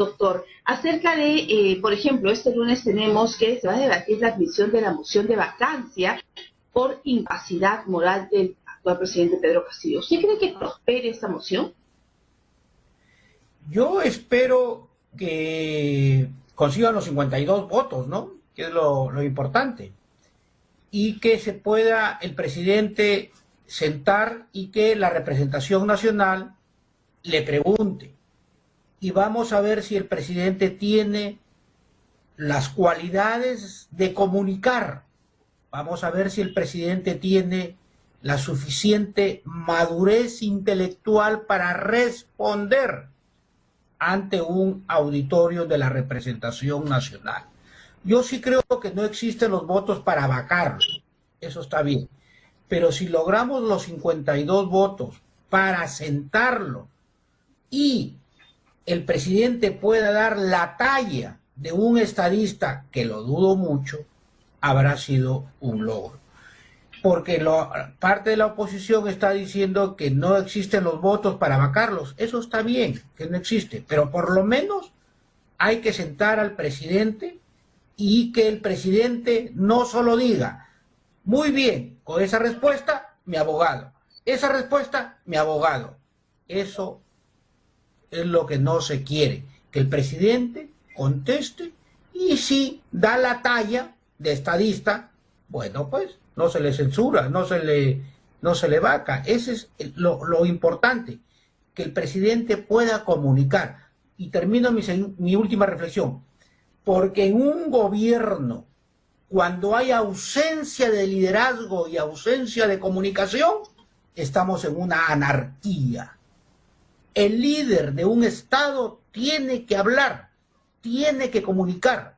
doctor, acerca de, por ejemplo, este lunes tenemos que se va a debatir la admisión de la moción de vacancia por incapacidad moral del actual presidente Pedro Castillo. ¿Usted cree que prospere esta moción? Yo espero que consigan los 52 votos, ¿no? Que es lo importante. Y que se pueda el presidente sentar y que la representación nacional le pregunte. Y vamos a ver si el presidente tiene las cualidades de comunicar. Vamos a ver si el presidente tiene la suficiente madurez intelectual para responder ante un auditorio de la representación nacional. Yo sí creo que no existen los votos para vacarlo, eso está bien, pero si logramos los 52 votos para sentarlo y el presidente pueda dar la talla de un estadista, que lo dudo mucho, habrá sido un logro. Porque parte de la oposición está diciendo que no existen los votos para vacarlos. Eso está bien, que no existe, pero por lo menos hay que sentar al presidente y que el presidente no solo diga, muy bien, con esa respuesta, mi abogado. Esa respuesta, mi abogado. Eso es lo que no se quiere, que el presidente conteste y si da la talla de estadista, bueno, pues no se le censura, no se le vaca. Ese es lo importante, que el presidente pueda comunicar. Y termino mi última reflexión, porque en un gobierno, cuando hay ausencia de liderazgo y ausencia de comunicación, estamos en una anarquía. El líder de un Estado tiene que hablar, tiene que comunicar.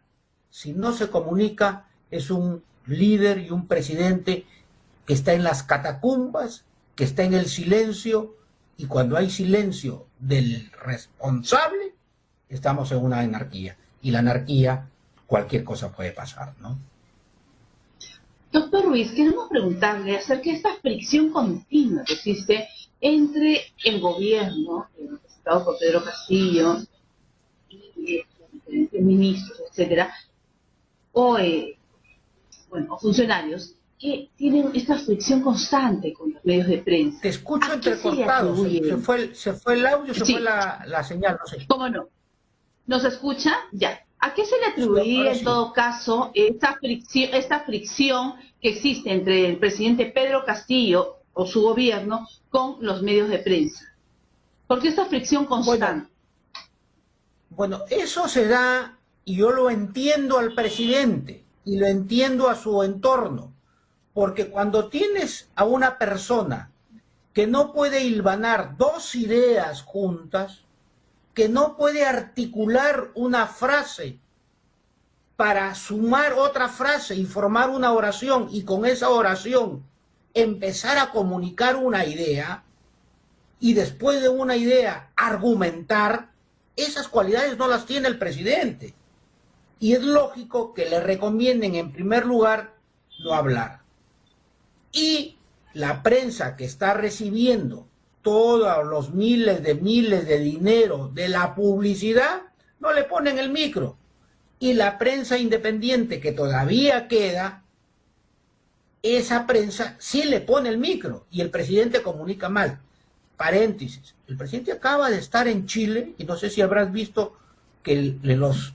Si no se comunica, es un líder y un presidente que está en las catacumbas, que está en el silencio, y cuando hay silencio del responsable, estamos en una anarquía. Y la anarquía, cualquier cosa puede pasar, ¿no? Doctor Ruiz, queremos preguntarle acerca de esta fricción continua que existe entre el gobierno, representado por Pedro Castillo, y diferentes ministros, etcétera, o funcionarios que tienen esta fricción constante con los medios de prensa. Te escucho entrecortado, se fue el audio, se fue la señal, no sé. ¿Cómo no? ¿Nos escucha? Ya. ¿A qué se le atribuiría en todo caso esta fricción que existe entre el presidente Pedro Castillo o su gobierno con los medios de prensa? ¿Por qué esta fricción constante? Bueno, eso se da, y yo lo entiendo al presidente, y lo entiendo a su entorno, porque cuando tienes a una persona que no puede hilvanar dos ideas juntas, que no puede articular una frase para sumar otra frase y formar una oración, y con esa oración empezar a comunicar una idea, y después de una idea argumentar, esas cualidades no las tiene el presidente. Y es lógico que le recomienden en primer lugar no hablar. Y la prensa que está recibiendo todos los miles de dinero de la publicidad, no le ponen el micro. Y la prensa independiente que todavía queda, esa prensa sí le pone el micro y el presidente comunica mal. Paréntesis, el presidente acaba de estar en Chile y no sé si habrás visto que los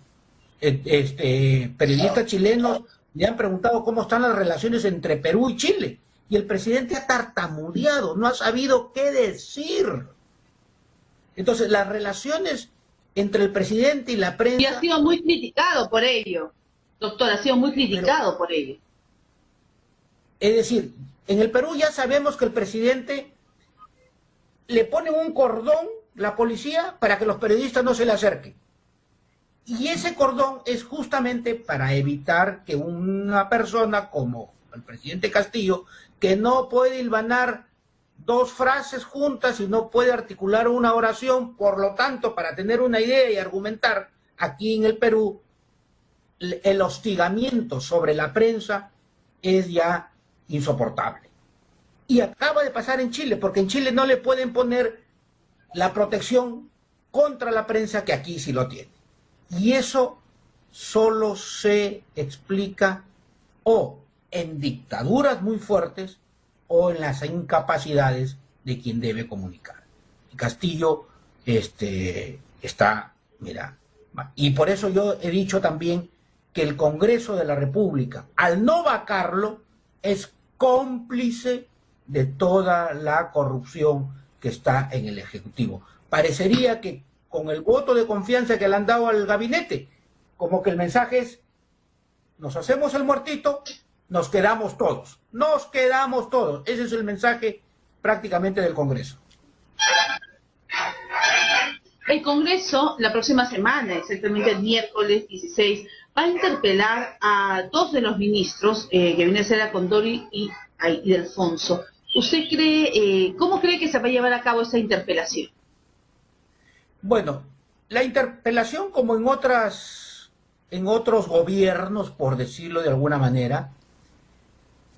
periodistas chilenos le han preguntado cómo están las relaciones entre Perú y Chile. Y el presidente ha tartamudeado, no ha sabido qué decir. Entonces, las relaciones entre el presidente y la prensa... Y ha sido muy criticado por ello, doctor, ha sido muy criticado por ello. Es decir, en el Perú ya sabemos que el presidente le pone un cordón, la policía, para que los periodistas no se le acerquen. Y ese cordón es justamente para evitar que una persona como el presidente Castillo, que no puede hilvanar dos frases juntas y no puede articular una oración, por lo tanto, para tener una idea y argumentar, aquí en el Perú, el hostigamiento sobre la prensa es ya insoportable. Y acaba de pasar en Chile, porque en Chile no le pueden poner la protección contra la prensa que aquí sí lo tiene. Y eso solo se explica o en dictaduras muy fuertes o en las incapacidades de quien debe comunicar. Y Castillo está, mira, y por eso yo he dicho también que el Congreso de la República, al no vacarlo, es cómplice de toda la corrupción que está en el Ejecutivo. Parecería que con el voto de confianza que le han dado al gabinete, como que el mensaje es, nos hacemos el muertito, nos quedamos todos. Nos quedamos todos. Ese es el mensaje prácticamente del Congreso. El Congreso, la próxima semana, exactamente el miércoles 16, va a interpelar a dos de los ministros, que vienen a ser a Condori y Ildefonso. ¿Usted cree, cómo cree que se va a llevar a cabo esa interpelación? Bueno, la interpelación, como en otros gobiernos, por decirlo de alguna manera,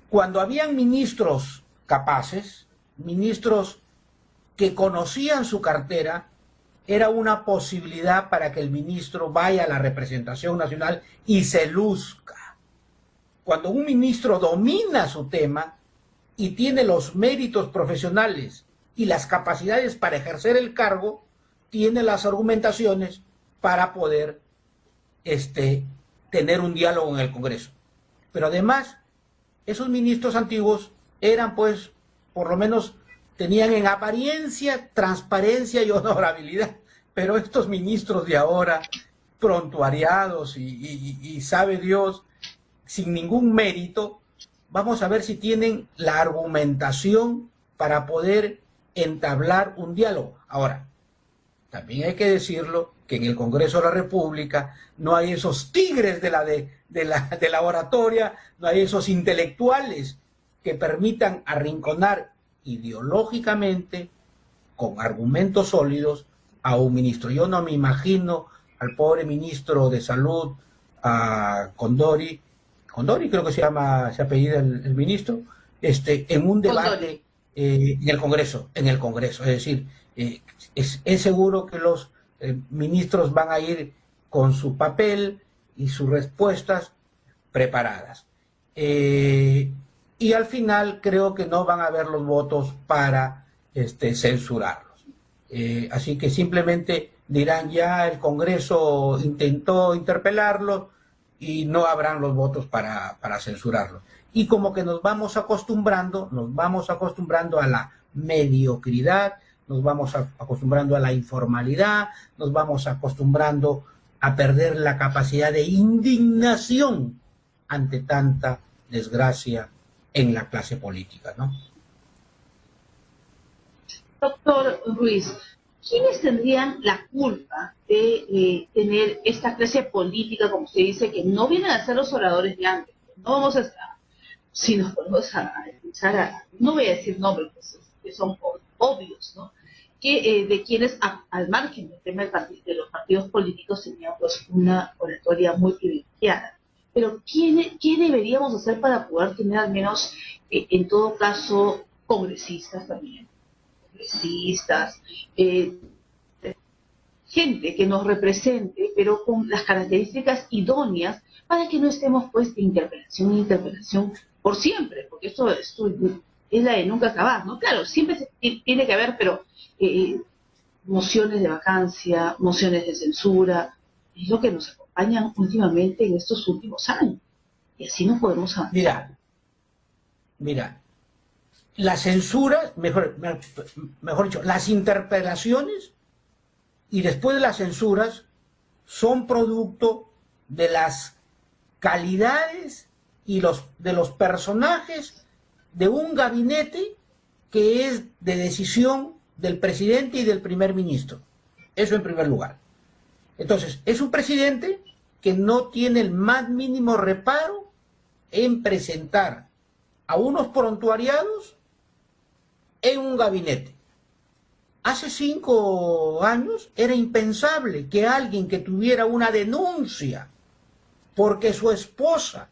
cuando habían ministros capaces, ministros que conocían su cartera, era una posibilidad para que el ministro vaya a la representación nacional y se luzca. Cuando un ministro domina su tema y tiene los méritos profesionales y las capacidades para ejercer el cargo, tiene las argumentaciones para poder tener un diálogo en el Congreso. Pero además, esos ministros antiguos eran, pues, por lo menos tenían en apariencia transparencia y honorabilidad, pero estos ministros de ahora, prontuariados y sabe Dios, sin ningún mérito, vamos a ver si tienen la argumentación para poder entablar un diálogo. Ahora, también hay que decirlo que en el Congreso de la República no hay esos tigres de la oratoria, no hay esos intelectuales que permitan arrinconar ideológicamente, con argumentos sólidos, a un ministro. Yo no me imagino al pobre ministro de Salud, a Condori creo que se apellida el ministro, en un debate en el Congreso. Es decir, es seguro que los ministros van a ir con su papel y sus respuestas preparadas. Y al final creo que no van a haber los votos para censurarlos. Así que simplemente dirán, ya el Congreso intentó interpelarlo y no habrán los votos para censurarlo. Y como que nos vamos acostumbrando a la mediocridad, nos vamos acostumbrando a la informalidad, nos vamos acostumbrando a perder la capacidad de indignación ante tanta desgracia en la clase política, ¿no? Doctor Ruiz, ¿quiénes tendrían la culpa de tener esta clase política, como usted dice, que no vienen a ser los oradores de antes? No vamos a, si nos ponemos a escuchar, no voy a decir nombres, pues, que son obvios, ¿no? Que de quienes, al margen del tema de los partidos políticos, tenían pues una oratoria muy privilegiada. Pero ¿qué deberíamos hacer para poder tener al menos, en todo caso, congresistas también? Congresistas, gente que nos represente, pero con las características idóneas para que no estemos pues de interpelación en interpelación por siempre, porque esto es la de nunca acabar, ¿no? Claro, siempre tiene que haber, pero mociones de vacancia, mociones de censura, es lo que nos acompañan últimamente en estos últimos años. Y así no podemos avanzar. Mira, la censura, mejor dicho, las interpelaciones y después de las censuras son producto de las calidades y de los personajes de un gabinete que es de decisión del presidente y del primer ministro. Eso en primer lugar. Entonces, es un presidente que no tiene el más mínimo reparo en presentar a unos prontuariados en un gabinete. Hace 5 años era impensable que alguien que tuviera una denuncia porque su esposa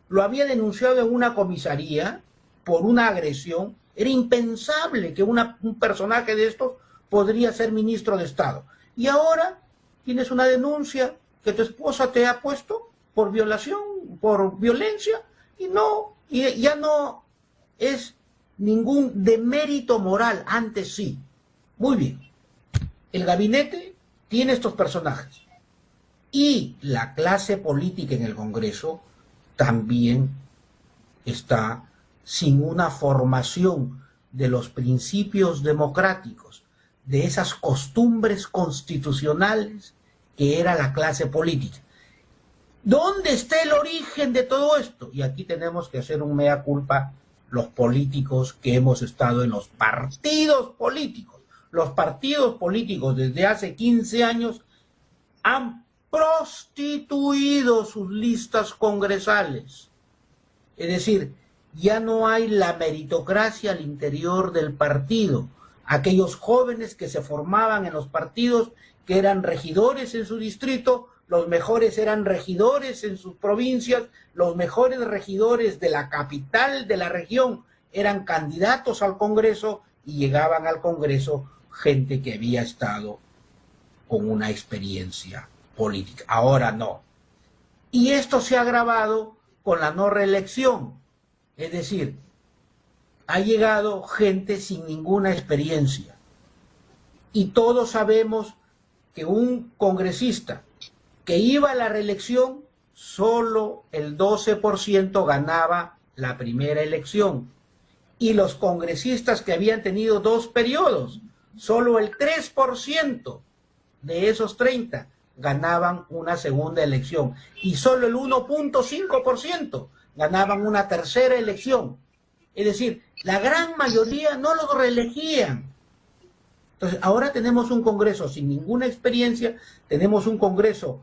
lo había denunciado en una comisaría por una agresión, era impensable que un personaje de estos podría ser ministro de Estado. Y ahora tienes una denuncia que tu esposa te ha puesto por violación, por violencia, y no, y ya no es ningún demérito moral, antes sí. Muy bien, el gabinete tiene estos personajes y la clase política en el Congreso también está sin una formación de los principios democráticos, de esas costumbres constitucionales que era la clase política. ¿Dónde está el origen de todo esto? Y aquí tenemos que hacer un mea culpa los políticos que hemos estado en los partidos políticos. Los partidos políticos desde hace 15 años han prostituido sus listas congresales. Es decir, ya no hay la meritocracia al interior del partido. Aquellos jóvenes que se formaban en los partidos, que eran regidores en su distrito, los mejores eran regidores en sus provincias, los mejores regidores de la capital de la región eran candidatos al Congreso y llegaban al Congreso gente que había estado con una experiencia política. Ahora no. Y esto se ha agravado con la no reelección. Es decir, ha llegado gente sin ninguna experiencia. Y todos sabemos que un congresista que iba a la reelección, solo el 12% ganaba la primera elección. Y los congresistas que habían tenido 2 periodos, solo el 3% de esos 30 ganaban una segunda elección. Y solo el 1.5% ganaban una tercera elección. Es decir, la gran mayoría no los reelegían. Entonces, ahora tenemos un Congreso sin ninguna experiencia, tenemos un Congreso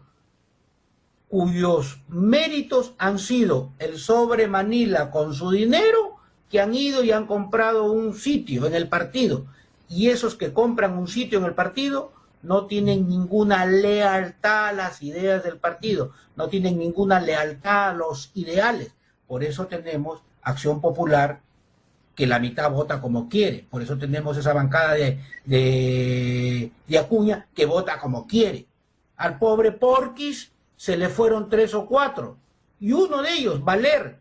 cuyos méritos han sido el sobre Manila con su dinero, que han ido y han comprado un sitio en el partido. Y esos que compran un sitio en el partido no tienen ninguna lealtad a las ideas del partido, no tienen ninguna lealtad a los ideales. Por eso tenemos Acción Popular, que la mitad vota como quiere. Por eso tenemos esa bancada de Acuña que vota como quiere. Al pobre Porquis se le fueron 3 o 4. Y uno de ellos, Valer,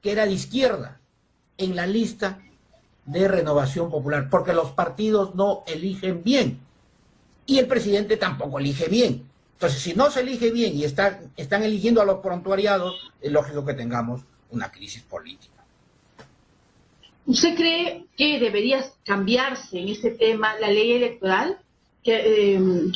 que era de izquierda, en la lista de Renovación Popular, porque los partidos no eligen bien. Y el presidente tampoco elige bien. Entonces, si no se elige bien y están eligiendo a los prontuariados, es lógico que tengamos una crisis política. ¿Usted cree que debería cambiarse en este tema la ley electoral? Yo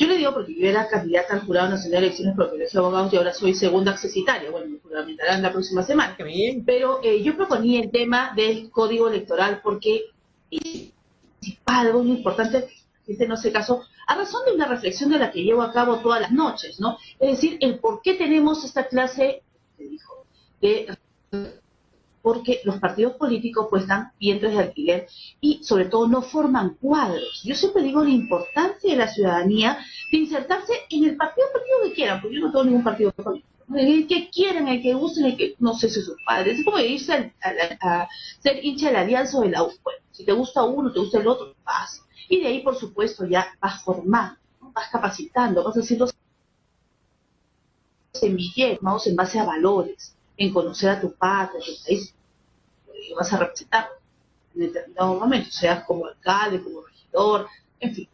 le digo porque yo era candidata al Jurado Nacional de Elecciones por el Colegio de Abogados y ahora soy segunda accesitaria. Bueno, me juramentarán la próxima semana. Qué bien. Pero yo proponía el tema del Código Electoral porque es algo muy importante que no se casó, a razón de una reflexión de la que llevo a cabo todas las noches, ¿no? Es decir, el por qué tenemos esta clase, se dijo, porque los partidos políticos pues dan vientres de alquiler y sobre todo no forman cuadros. Yo siempre digo la importancia de la ciudadanía de insertarse en el partido que quieran, porque yo no tengo ningún partido político. El que quieran, el que gusten, el que no sé si sus padres. Es como irse a ser hincha de la Alianza o de la U. Bueno, si te gusta uno, te gusta el otro, vas. Y de ahí, por supuesto, ya vas formando, ¿no? Vas capacitando, vas haciendo semilleros, vamos en base a valores, en conocer a tu patria, a tu país, que vas a representar en determinado momento, seas como alcalde, como regidor, en fin.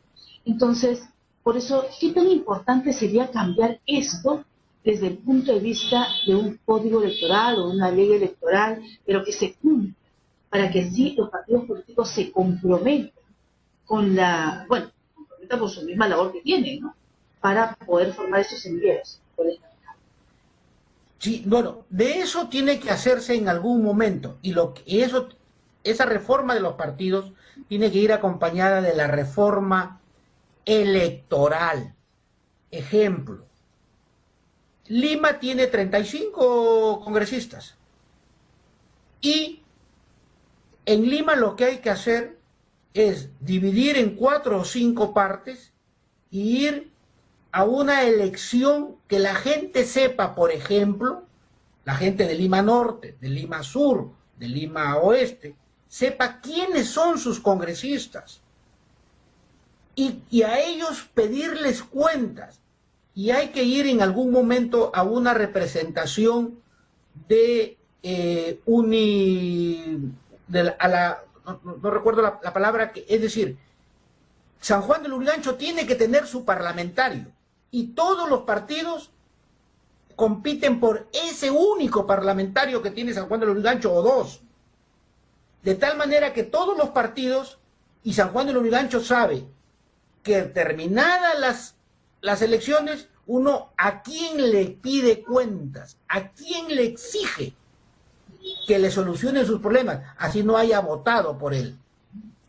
Entonces, por eso, ¿qué tan importante sería cambiar esto desde el punto de vista de un código electoral o una ley electoral, pero que se cumpla, para que así los partidos políticos se comprometan con la, bueno, comprometan por su misma labor que tienen, ¿no? Para poder formar esos semilleros. Sí, bueno, de eso tiene que hacerse en algún momento, y esa reforma de los partidos tiene que ir acompañada de la reforma electoral. Ejemplo, Lima tiene 35 congresistas, y en Lima lo que hay que hacer es dividir en 4 o 5 partes y ir a una elección que la gente sepa, por ejemplo, la gente de Lima Norte, de Lima Sur, de Lima Oeste, sepa quiénes son sus congresistas y a ellos pedirles cuentas. y hay que ir en algún momento a una representación de no recuerdo la palabra, es decir, San Juan de Lurigancho tiene que tener su parlamentario y todos los partidos compiten por ese único parlamentario que tiene San Juan de Lurigancho o dos, de tal manera que todos los partidos y San Juan de Lurigancho sabe que terminadas las elecciones, uno a quién le pide cuentas, a quién le exige que le solucione sus problemas, así no haya votado por él.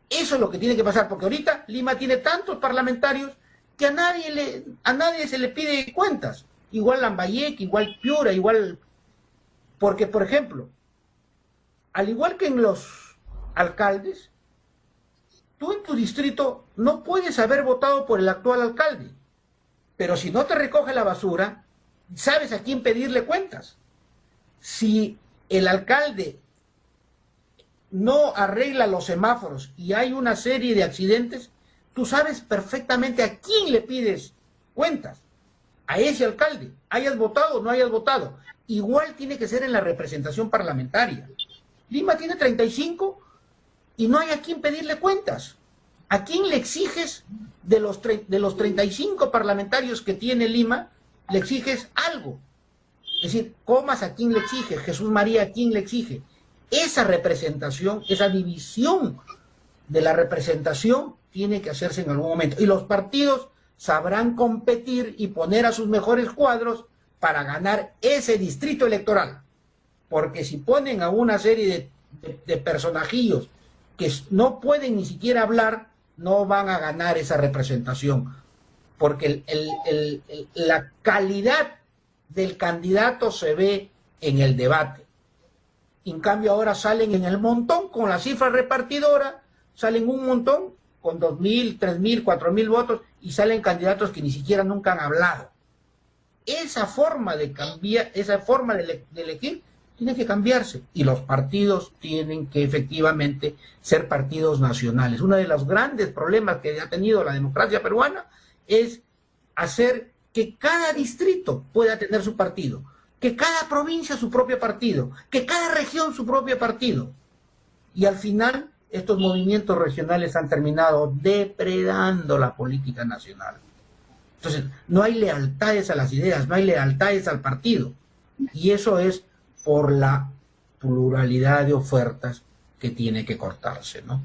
Eso es lo que tiene que pasar, porque ahorita Lima tiene tantos parlamentarios que a nadie se le pide cuentas. Igual Lambayeque, igual Piura, igual... Porque, por ejemplo, al igual que en los alcaldes, tú en tu distrito no puedes haber votado por el actual alcalde, pero si no te recoge la basura, sabes a quién pedirle cuentas. Si el alcalde no arregla los semáforos y hay una serie de accidentes, tú sabes perfectamente a quién le pides cuentas. A ese alcalde, hayas votado o no hayas votado. Igual tiene que ser en la representación parlamentaria. Lima tiene 35 y no hay a quién pedirle cuentas. ¿A quién le exiges de los 35 parlamentarios que tiene Lima, le exiges algo? Es decir, Comas a quién le exige, Jesús María a quién le exige. Esa representación, esa división de la representación tiene que hacerse en algún momento. Y los partidos sabrán competir y poner a sus mejores cuadros para ganar ese distrito electoral. Porque si ponen a una serie de personajillos que no pueden ni siquiera hablar, no van a ganar esa representación. Porque la calidad del candidato se ve en el debate. En cambio ahora salen en el montón con la cifra repartidora, salen un montón con 2.000, 3.000, 4.000 votos y salen candidatos que ni siquiera nunca han hablado. Esa forma de cambiar, esa forma de elegir tiene que cambiarse y los partidos tienen que efectivamente ser partidos nacionales. Uno de los grandes problemas que ha tenido la democracia peruana es hacer que cada distrito pueda tener su partido, que cada provincia su propio partido, que cada región su propio partido. Y al final estos movimientos regionales han terminado depredando la política nacional. Entonces, no hay lealtades a las ideas, no hay lealtades al partido. Y eso es por la pluralidad de ofertas que tiene que cortarse, ¿no?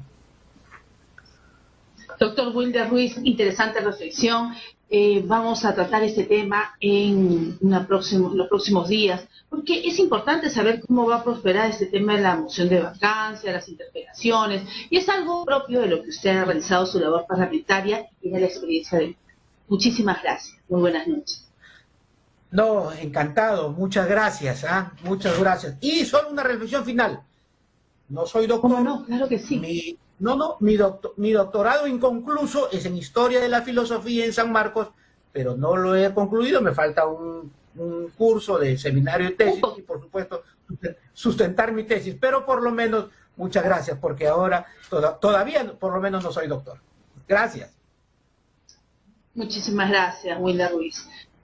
Doctor Wilder Ruiz, interesante reflexión. Vamos a tratar este tema en los próximos días, porque es importante saber cómo va a prosperar este tema de la moción de vacancia, las interpelaciones, y es algo propio de lo que usted ha realizado su labor parlamentaria y de la experiencia de... Muchísimas gracias. Muy buenas noches. No, encantado. Muchas gracias. Muchas gracias. Y solo una reflexión final. No soy doctor. ¿Cómo no? Claro que sí. Mi doctorado inconcluso es en Historia de la Filosofía en San Marcos, pero no lo he concluido. Me falta un curso de seminario de tesis y, por supuesto, sustentar mi tesis. Pero por lo menos, muchas gracias, porque ahora todavía por lo menos no soy doctor. Gracias. Muchísimas gracias, Wilder Ruiz.